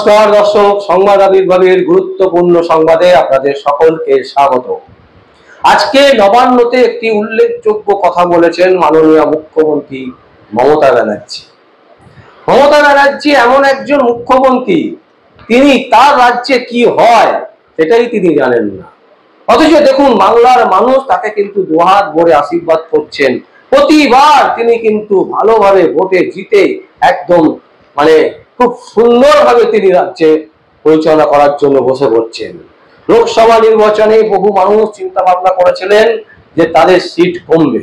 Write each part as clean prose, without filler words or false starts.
নমস্কার দর্শক, সংবাদ আবির্ভাবের গুরুত্বপূর্ণ সংবাদে আপনাদের সকলকে স্বাগত। আজকে নবান্নতে একটি উল্লেখযোগ্য কথা বলেছেন মাননীয় মুখ্যমন্ত্রী মমতা ব্যানার্জি। মমতা ব্যানার্জি এমন একজন মুখ্যমন্ত্রী, তিনি তার রাজ্যে কি হয় সেটাই তিনি জানেন না, অথচ দেখুন বাংলার মানুষ তাকে কিন্তু দুহাত ভরে আশীর্বাদ করছেন। প্রতিবার তিনি কিন্তু ভালোভাবে ভোটে জিতে একদম খুব সুন্দরভাবে তিনি রাজ্যে পরিচালনা করার জন্য বসে পড়ছেন। লোকসভা নির্বাচনে বহু মানুষ চিন্তা ভাবনা করেছিলেন যে তাদের সিট কমবে,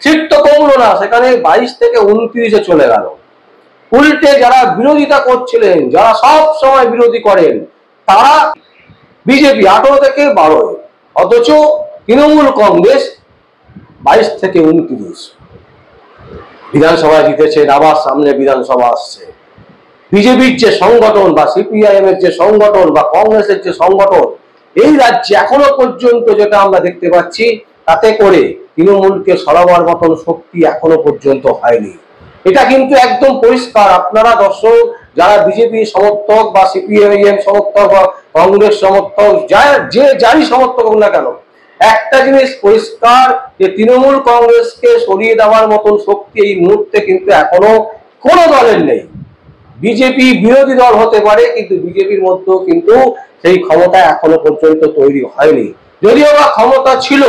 সিট তো কমলো না, সেখানে 22 থেকে 29-এ চলে গেল। উল্টে যারা বিরোধিতা করছিলেন, যারা সব সময় বিরোধী করেন, তারা বিজেপি 18 থেকে 12, অথচ তৃণমূল কংগ্রেস 22 থেকে 29 বিধানসভায় জিতেছেন। আবার সামনে বিধানসভা আসছে। বিজেপির যে সংগঠন বা সিপিআইএম এর যে সংগঠন বা কংগ্রেসের যে সংগঠন, এই রাজ্যে এখনো পর্যন্ত যেটা আমরা দেখতে পাচ্ছি, তাতে করে তৃণমূলকে সরাবার মতন শক্তি এখনো পর্যন্ত হয়নি। এটা কিন্তু একদম পরিষ্কার। আপনারা দর্শক যারা বিজেপি সমর্থক বা সিপিআইএম সমর্থক বা কংগ্রেস সমর্থক, যারই সমর্থক হোক না কেন, একটা জিনিস পরিষ্কার যে তৃণমূল কংগ্রেসকে সরিয়ে দেওয়ার মতন শক্তি এই মুহূর্তে কিন্তু এখনো কোনো দলের নেই। বিজেপি বিরোধী দল হতে পারে, কিন্তু বিজেপির মধ্যেও কিন্তু সেই ক্ষমতা এখনো পর্যন্ত তৈরি হয়নি। যদিও বা ক্ষমতা ছিল,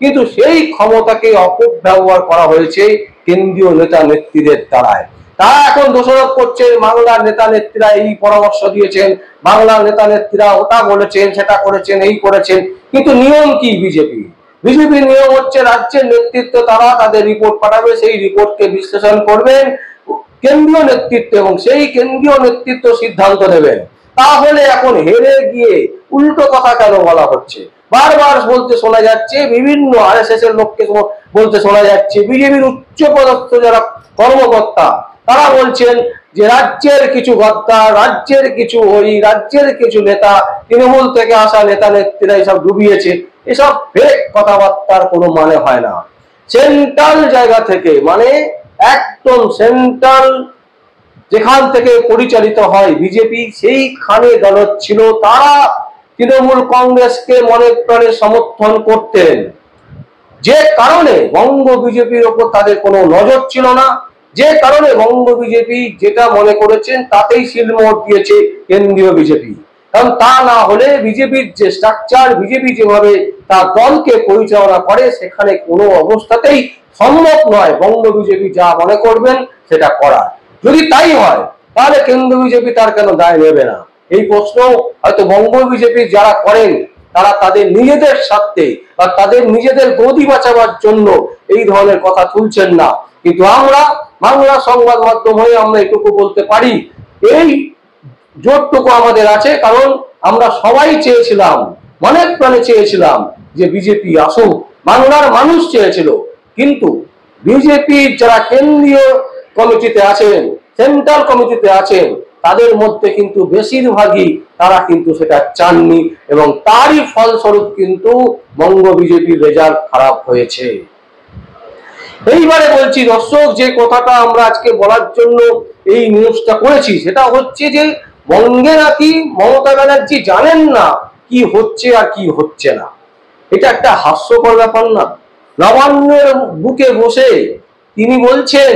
কিন্তু সেই ক্ষমতাকে অপব্যবহার করা হয়েছে কেন্দ্রীয় নেতা নেত্রীদের দ্বারায়। তারা এখন দোষারোপ করছেন বাংলার নেতা নেত্রীরা এই পরামর্শ দিয়েছেন, বাংলার নেতা নেত্রীরা ওটা বলেছেন, সেটা করেছেন, এই করেছেন। কিন্তু নিয়ম কি বিজেপির নিয়ম হচ্ছে রাজ্যের নেতৃত্ব তারা তাদের রিপোর্ট পাঠাবে, সেই রিপোর্টকে বিশ্লেষণ করবেন কেন্দ্রীয় নেতৃত্ব এবং সেই কেন্দ্রীয় নেতৃত্ব সিদ্ধান্ত নেবেন। তাহলে এখন হেরে গিয়ে উল্টো কথা কেন বলা হচ্ছে? বারবার বলতে শোনা যাচ্ছে, বিভিন্ন আরএসএস এর লোককে বলতে শোনা যাচ্ছে, বিজেপির উচ্চপদস্থ যারা কর্মকর্তা তারা বলছেন যে রাজ্যের কিছু গদ্দার, রাজ্যের কিছু নেতা, তৃণমূল থেকে আসা নেতা নেত্রীরা এসব ডুবিয়েছে। এসব ফেক কথাবার্তার কোনো মানে হয় না। সেন্ট্রাল জায়গা থেকে, একদম সেন্ট্রাল যেখান থেকে পরিচালিত হয় বিজেপি, সেইখানে দল ছিল। তারা তৃণমূল কংগ্রেসকে মনে প্রাণে সমর্থন করতেন, যে কারণে বঙ্গ বিজেপির ওপর তাদের কোনো নজর ছিল না, যে কারণে বঙ্গ বিজেপি যেটা মনে করেছেন তাতেই সিলমোহর দিয়েছে কেন্দ্রীয় বিজেপি। কারণ তা না হলে বিজেপির যে স্ট্রাকচার, বিজেপি যেভাবে তার দলকে পরিচালনা করে, সেখানে কোনো অবস্থাতেই সম্ভব নয় বঙ্গ বিজেপি যা মনে করবেন সেটা করা। যদি তাই হয় তাহলে কেন্দ্র বিজেপি তার কেন দায় নেবে না? এই প্রশ্ন হয়তো বঙ্গ বিজেপি যারা করেন তারা তাদের নিজেদের স্বার্থে বা তাদের নিজেদের গদি বাঁচাবার জন্য এই ধরনের কথা তুলছেন না। কিন্তু আমরা বাংলা সংবাদ মাধ্যম হয়ে আমরা এটুকু বলতে পারি, এই জোরটুকু আমাদের আছে, কারণ আমরা সবাই চেয়েছিলাম, মনে প্রাণে চেয়েছিলাম যে বিজেপি আসুক, বাংলার মানুষ চেয়েছিল। কিন্তু বিজেপির যারা কেন্দ্রীয় কমিটিতে আছেন, সেন্ট্রাল কমিটিতে আছেন, তাদের মধ্যে কিন্তু বেশিরভাগই তারা কিন্তু সেটা চাননি, এবং তারই ফলস্বরূপ কিন্তু বঙ্গ বিজেপির রেজাল্ট খারাপ হয়েছে। এইবারে বলছি দর্শক, যে কথাটা আমরা আজকে বলার জন্য এই নিউজটা করেছি, সেটা হচ্ছে যে বঙ্গে নাকি মমতা ব্যানার্জি জানেন না কি হচ্ছে আর কি হচ্ছে না। এটা একটা হাস্যকর ব্যাপার না? নবান্নের বুকে বসে তিনি বলছেন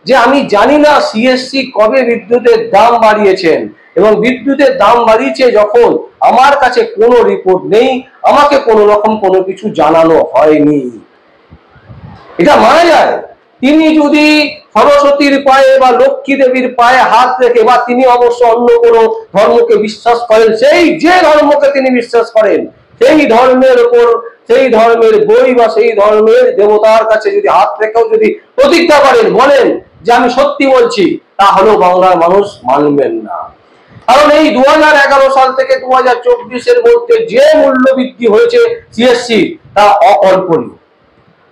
যে আমি জানি না সিএসসি কবে বিদ্যুতের দাম বাড়িয়েছেন, এবং বিদ্যুতের দাম বাড়িয়েছে যখন আমার কাছে কোনো রিপোর্ট নেই, আমাকে কোনো রকম কোনো কিছু জানানো হয়নি। এটা মানা যায়? তিনি যদি সরস্বতীর পায়ে বা লক্ষ্মী দেবীর পায়ে হাত রেখে, বা তিনি অবশ্য অন্য কোনো ধর্মকে বিশ্বাস করেন, সেই যে ধর্মকে তিনি বিশ্বাস করেন, সেই ধর্মের উপর, সেই ধর্মের বই বা সেই ধর্মের দেবতার কাছে যদি হাত রেখেও যদি প্রতিজ্ঞা করেন, বলেন যে আমি সত্যি বলছি, তাহলেও বাংলার মানুষ মানবেন না। কারণ এই 2011 সাল থেকে 2024-এর মধ্যে যে মূল্য বৃদ্ধি হয়েছে সিএসসি, তা অকল্পনীয়।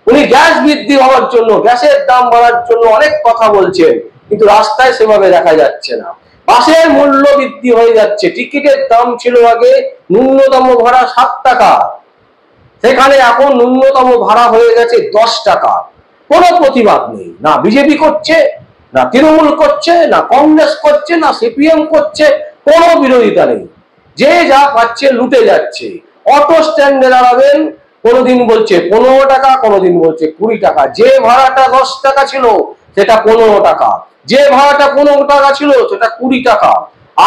উনি গ্যাস বৃদ্ধি হওয়ার জন্য, গ্যাসের দাম বাড়ার জন্য অনেক কথা বলছেন, কিন্তু রাস্তায় সেভাবে দেখা যাচ্ছে না। বাসের মূল্য বৃদ্ধি হয়ে যাচ্ছে। টিকিটের দাম ছিল আগে ন্যূনতম ভাড়া 7 টাকা, সেখানে এখন ন্যূনতম ভাড়া হয়ে গেছে 10 টাকা। কোনো প্রতিবাদ নেই, না বিজেপি করছে, না তৃণমূল করছে, না কংগ্রেস করছে, না সিপিএম করছে, কোনো বিরোধিতা নেই, যে যা পাচ্ছে লুটে যাচ্ছে। অটো স্ট্যান্ডে দাঁড়াবেন, কোনোদিন বলছে 15 টাকা, কোনোদিন বলছে 20 টাকা। যে ভাড়াটা 10 টাকা ছিল সেটা 15 টাকা, যে ভাড়াটা 15 টাকা ছিল সেটা 20 টাকা।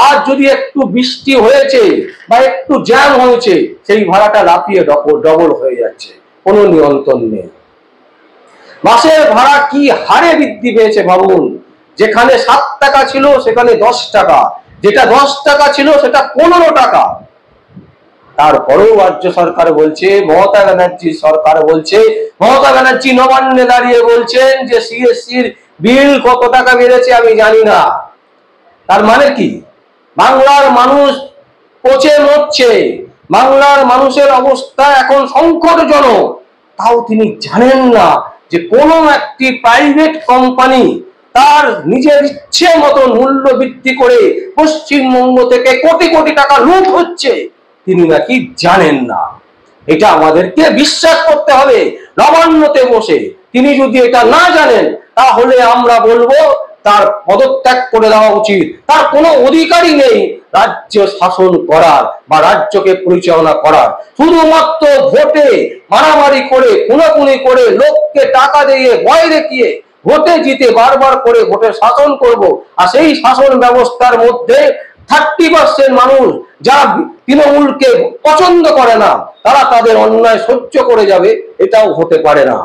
আর যদি একটু বৃষ্টি হয়েছে বা একটু জ্যাম হয়েছে, সেই ভাড়াটা লাফিয়ে ডবল হয়ে যাচ্ছে, কোনো নিয়ন্ত্রণ নেই। বাসের ভাড়া কি হারে বৃদ্ধি পেয়েছে ভাবুন। যেখানে 7 টাকা ছিল সেখানে 10 টাকা, যেটা 10 টাকা ছিল সেটা 15 টাকা। তারপরেও রাজ্য সরকার বলছে, মমতা ব্যানার্জি সরকার বলছে, মমতা ব্যানার্জি নবান্নে দাঁড়িয়ে বলছেন যে সিএসসির বিল কত টাকা বেড়েছে আমি জানি না। তার মানে কি? বাংলার মানুষ পচে মরছে, বাংলার মানুষের অবস্থা এখন সংকটজনক, তাও তিনি জানেন না যে কোনো একটি প্রাইভেট কোম্পানি তার নিজের ইচ্ছে মতন মূল্য বৃদ্ধি করে পশ্চিমবঙ্গ থেকে কোটি কোটি টাকা লুট হচ্ছে, তিনি নাকি জানেন না। এটা আমাদেরকে বিশ্বাস করতে হবে নবান্নতে বসে। তিনি যদি এটা না জানেন তাহলে আমরা বলবো তার পদত্যাগ করে দেওয়া উচিত। তার কোনো অধিকারই নেই রাজ্য শাসন করার বা রাজ্যকে পরিচালনা করার। শুধুমাত্র ভোটে মারামারি করে, খুনাখুনি করে, লোককে টাকা দিয়ে ভয় দেখিয়ে ভোটে জিতে বারবার করে ভোটে শাসন করব, আর সেই শাসন ব্যবস্থার মধ্যে 30% মানুষ যারা তৃণমূলকে পছন্দ করে না তারা তাদের অন্যায় সহ্য করে যাবে, এটাও হতে পারে না।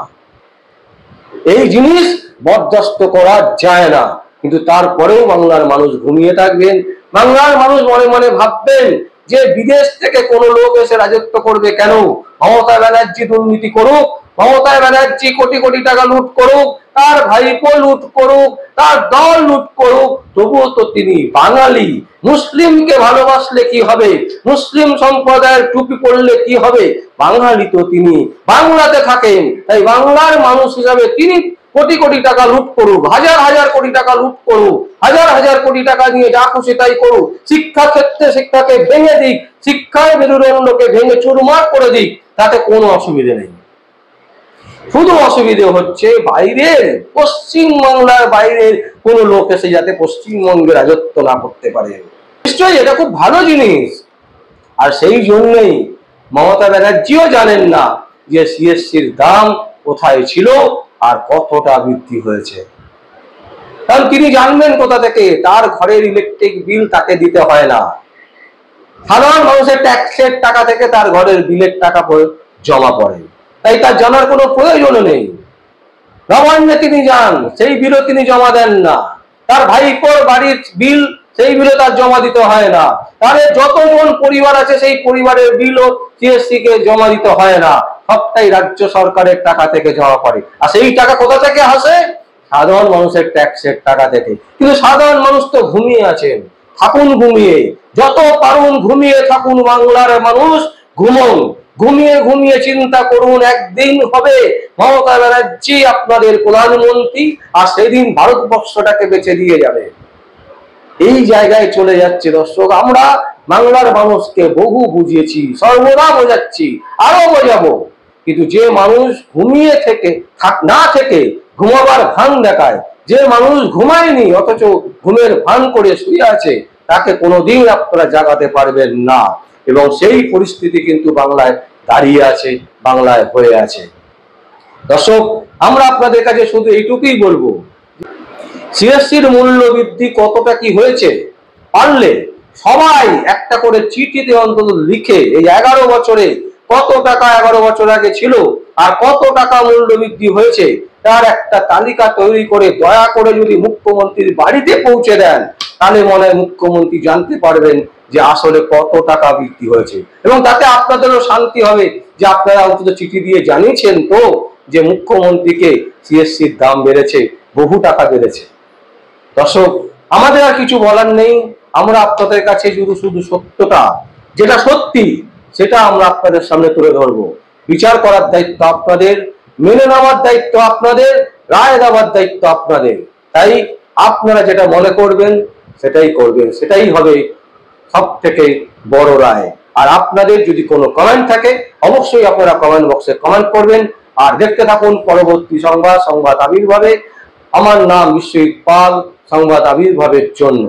এই জিনিস বরদাস্ত করা যায় না। কিন্তু তারপরেও বাংলার মানুষ ঘুমিয়ে থাকবেন, বাংলার মানুষ মনে মনে ভাববেন যে বিদেশ থেকে কোনো লোক এসে রাজত্ব করবে কেন? মমতা ব্যানার্জি দুর্নীতি করুক, মমতা ব্যানার্জি কোটি কোটি টাকা লুট করুক, তার ভাইপো লুট করুক, তার দল লুট করুক, তবুও তো তিনি বাঙালি। মুসলিমকে ভালোবাসলে কি হবে? মুসলিম সম্প্রদায়ের টুপি পরলে কি হবে? বাঙালি তো তিনি, বাংলাতে থাকেন, তাই বাংলার মানুষ হিসাবে তিনি কোটি কোটি টাকা লুট করুক, হাজার হাজার কোটি টাকা লুট করুক, হাজার হাজার কোটি টাকা নিয়ে যা খুশি তাই করুক, শিক্ষা ক্ষেত্রে শিক্ষাকে ভেঙে দিক, শিক্ষার মেরুদণ্ডকে ভেঙে চুরমার করে দিক, তাতে কোনো অসুবিধে নেই। শুধু অসুবিধে হচ্ছে বাইরের, পশ্চিমবাংলার বাইরের কোন লোক এসে যাতে পশ্চিমবঙ্গে রাজত্ব না করতে পারে। নিশ্চয়ই এটা খুব ভালো জিনিস। আর সেই জন্যই মমতা ব্যানার্জিও জানেন না যে সিএসসির দাম কোথায় ছিল আর কতটা বৃদ্ধি হয়েছে। কারণ তিনি জানবেন কোথা থেকে? তার ঘরের ইলেকট্রিক বিল তাকে দিতে হয় না, সাধারণ মানুষের ট্যাক্সের টাকা থেকে তার ঘরের বিলের টাকা জমা পড়ে, তাই তার জানার কোনো প্রয়োজন নেই। নবান্নে তিনি যান, সেই বিলও তিনি জমা দেন না। তার ভাইপোর বাড়ির বিল, সেই বিলও তার জমা দিতে হয় না। তার যতজন পরিবার আছে সেই পরিবারের বিলও সিএসসি কে জমা দিতে হয় না, সবটাই রাজ্য সরকারের টাকা থেকে জমা পড়ে। আর সেই টাকা কোথা থেকে আসে? সাধারণ মানুষের ট্যাক্সের টাকা থেকে। কিন্তু সাধারণ মানুষ তো ঘুমিয়ে আছেন, থাকুন ঘুমিয়ে, যত পারুন ঘুমিয়ে থাকুন। বাংলার মানুষ ঘুমন, ঘুমিয়ে ঘুমিয়ে চিন্তা করুন, একদিন হবে মমতা ব্যানার্জি আপনাদের প্রধানমন্ত্রী, আর সেদিন ভারতবর্ষটাকে বেঁচে দিয়ে যাবে। এই জায়গায় চলে যাচ্ছে দর্শক। আমরা বাংলার মানুষকে বহু বুঝিয়েছি, সর্বদা বোঝাচ্ছি, আরো বোঝাবো, কিন্তু যে মানুষ ঘুমিয়ে না থেকে ঘুমাবার ভান দেখায়, যে মানুষ ঘুমায়নি অথচ ঘুমের ভান করে শুয়ে আছে, তাকে কোনোদিন আপনারা জাগাতে পারবেন না। এবং সেই পরিস্থিতি কিন্তু বাংলায় দাঁড়িয়ে আছে, বাংলায় হয়ে আছে। দর্শক, আমরা আপনাদের কাছে শুধু এইটুকুই বলবো, সিএসসির মূল্য বৃদ্ধি কতটা কি হয়েছে, পারলে সবাই একটা করে চিঠিতে অন্তত লিখে এই 11 বছরে কত টাকা 11 বছর আগে ছিল আর কত টাকা মূল্য বৃদ্ধি হয়েছে তার একটা তালিকা তৈরি করে দয়া করে যদি মুখ্যমন্ত্রীর বাড়িতে পৌঁছে দেন, তাহলে মনে হয় মুখ্যমন্ত্রী জানতে পারবেন যে আসলে কত টাকা বৃদ্ধি হয়েছে। এবং তাতে আপনাদেরও শান্তি হবে যে আপনারা অন্তত চিঠি দিয়ে জানিয়েছেন তো যে মুখ্যমন্ত্রীকে সিএসসির দাম বেড়েছে, বহু টাকা বেড়েছে। দর্শক, আমাদের আর কিছু বলার নেই। আমরা আপনাদের কাছে শুধু সত্যটা, যেটা সত্যি, সেটা আমরা আপনাদের সামনে তুলে ধরবো। বিচার করার দায়িত্ব আপনাদের, মেনে নেওয়ার দায়িত্ব আপনাদের, রায় দেওয়ার দায়িত্ব আপনাদের। তাই আপনারা যেটা মনে করবেন সেটাই করবেন, সেটাই হবে সব থেকে বড় রায়। আর আপনাদের যদি কোনো কমেন্ট থাকে অবশ্যই আপনারা কমেন্ট বক্সে কমেন্ট করবেন। আর দেখতে থাকুন পরবর্তী সংবাদ আবির্ভাবে। আমার নাম বিশ্বজিৎ পাল, সংবাদ আবির্ভাবের জন্য।